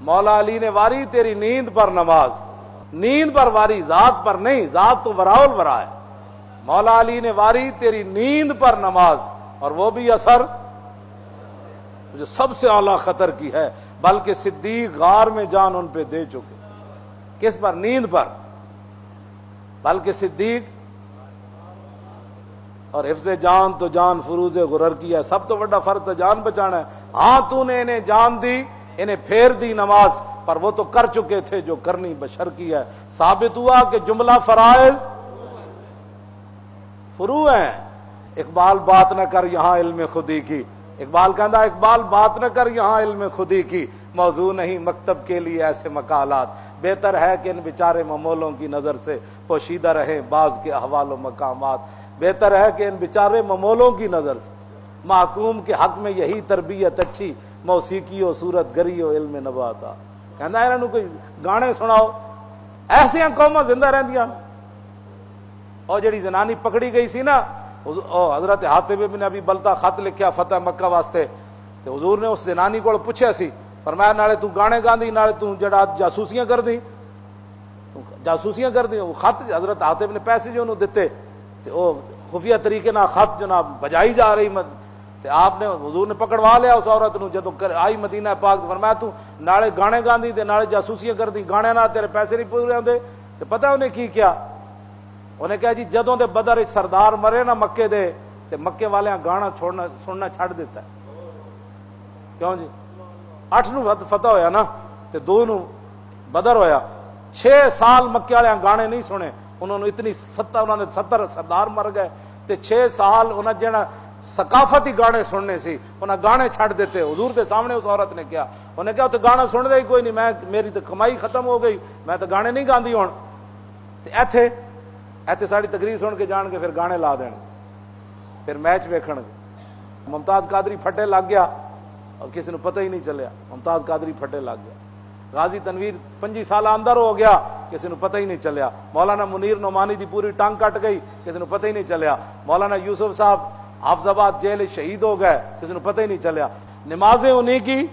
مولا علی نے واری تیری نیند پر نماز، نیند پر واری، ذات پر نہیں، ذات تو وراء الورا ہے۔ مولا علی نے واری تیری نیند پر نماز، اور وہ بھی اثر جو سب سے اعلیٰ خطر کی ہے، بلکہ صدیق غار میں جان ان پہ دے چکے۔ کس پر؟ نیند پر۔ بلکہ صدیق، اور حفظ جان تو جان فروز غرر کی ہے، سب تو بڑا فرض تو جان بچانا ہے۔ ہاں تو نے انہیں جان دی، انہیں پھیر دی نماز پر، وہ تو کر چکے تھے جو کرنی بشر کی ہے۔ ثابت ہوا کہ جملہ فرائض فروع ہیں۔ اقبال بات نہ کر یہاں علم خودی کی، اقبال کہندا اقبال بات نہ کر یہاں علم خودی کی، موضوع نہیں مکتب کے لیے ایسے مقالات، بہتر ہے کہ ان بیچارے ممولوں کی نظر سے پوشیدہ رہیں بعض کے احوال و مقامات، بہتر ہے کہ ان بیچارے ممولوں کی نظر سے، محکوم کے حق میں یہی تربیت اچھی، موسیقی و صورت گری و علم نباتا۔ کہندا انہاں نوں کوئی گانے سناؤ، ایسیاں قوماں زندہ رہندیاں۔ اور جڑی زنانی پکڑی گئی سی نا، حضرت حاتب بن ابی بلتا خط لکھیا فتح مکہ واسطے، تے حضور نے اس زنانی کو پوچھا سی، فرمایا نالے تو گانے گاندی، نالے تو جڑا جاسوسیاں کر دی، تو جاسوسیاں کر دی۔ وہ خط حضرت حاتب نے پیسے جو انہوں دیتے، تے وہ خفیہ طریقے نہ خط جناب بجائی جا رہی، تے آپ نے حضور نے پکڑوا لیا اس عورت نو، جدوں آئی مدینہ پاک، فرمایا تو نالے گانے گاندی تے نالے جاسوسیاں کر دی، گانے نہ تیرے پیسے نہیں پورے ہوندے۔ تے پتہ انہیں کی کیا؟ انہیں کہا جی جدوں دے بدر سردار مرے نا مکے دے، تے مکے والے گانا چھوڑنا سننا چھڑ دیتا ہے۔ کیوں جی؟ 8 نو فتح ہویا نا، تے 2 نو بدر ہویا، 6 سال مکے والے گانے نہیں سنے، انہوں نے اتنی 70 سردار مر گئے، تے 6 سال انہاں جڑا ثقافتی گانے سننے سی، انہاں گانے چھڑ دیتے۔ حضور دے سامنے اس عورت نے کیا، انہیں کہا تو گانا سن دے ہی کوئی نہیں، میں میری تو کمائی ختم ہو گئی، میں تو گانے نہیں گاندی ہون۔ تے ایتھے ساری تقریر سن کے جان کے پھر گانے لا دین، پھر میچ ویکھن گے۔ ممتاز قادری پھٹے لگ گیا اور کسی نے پتہ ہی نہیں چلیا، ممتاز قادری پھٹے لگ گیا۔ غازی تنویر 25 سال اندر ہو گیا، کسی نے پتہ ہی نہیں چلیا۔ مولانا منیر نعمانی دی پوری ٹانگ کٹ گئی، کسی نے پتہ ہی نہیں چلیا۔ مولانا یوسف صاحب حافظ آباد جیل شہید ہو گئے، کسی نے پتہ ہی نہیں چلیا۔ نمازیں انہی کی،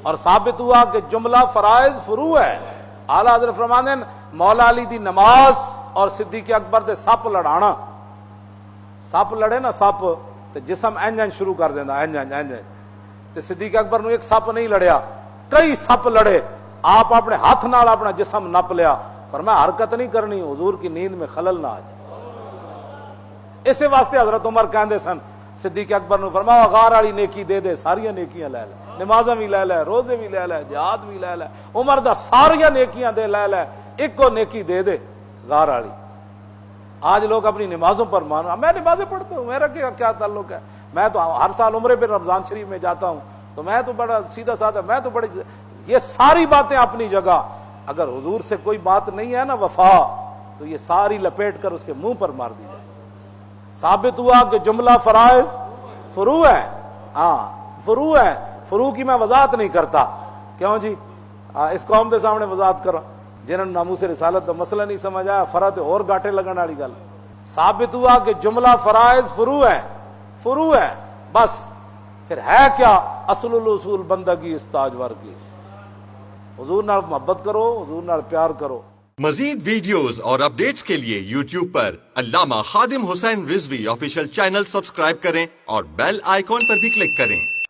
اور ثابت ہوا کہ جملہ فرائض فروع ہے۔ اعلیٰ حضرت فرماندے ہیں مولا علی دی نماز اور صدیق اکبر دے سپ لڑانا، سپ لڑے نا سپ تے جسم انج شروع کر دینا، انج تے صدیق اکبر نو ایک سپ نہیں لڑیا، کئی سپ لڑے، آپ اپنے ہاتھ نال اپنا جسم نپ لیا، فرمایا حرکت نہیں کرنی، حضور کی نیند میں خلل نہ آ جائے۔ اسی واسطے حضرت عمر کہندے سن صدیق اکبر نو، فرمایا غار والی نیکی دے دے، ساریاں نیکیاں لے لے، نمازاں بھی لے لے، روزے بھی لے لے، جہاد بھی لے لے، عمر دا ساریاں نیکیاں دے لے لے، ایک کو نیکی دے دے غار والی۔ آج لوگ اپنی نمازوں پر مانو، میں نمازیں پڑھتا ہوں، میرا کیا تعلق ہے، میں تو ہر سال عمرے پہ رمضان شریف میں جاتا ہوں، تو میں تو بڑا سیدھا سادہ، میں تو بڑی، یہ ساری باتیں اپنی جگہ، اگر حضور سے کوئی بات نہیں ہے نا وفا، تو یہ ساری لپیٹ کر اس کے منہ پر مار دی جائے۔ ثابت ہوا کہ جملہ فرائض فروع ہے، ہاں فروع ہے، فروع کی میں وضاحت نہیں کرتا، کیوں جی؟ اس قوم دے سامنے وضاحت کرو، جنہوں نے ناموس رسالت دا مسئلہ نہیں سمجھ آیا، فرد اور گاٹے لگن والی گل۔ ثابت ہوا کہ جملہ فرائض فروع ہے، بس پھر ہے کیا؟ اصل الاصول بندگی استاجور کی، حضور نال محبت کرو، حضور نال پیار کرو۔ مزید ویڈیوز اور اپڈیٹس کے لیے یوٹیوب پر علامہ Khadim Hussain Rizvi official channel subscribe کریں اور بیل آئیکن پر بھی کلک کریں۔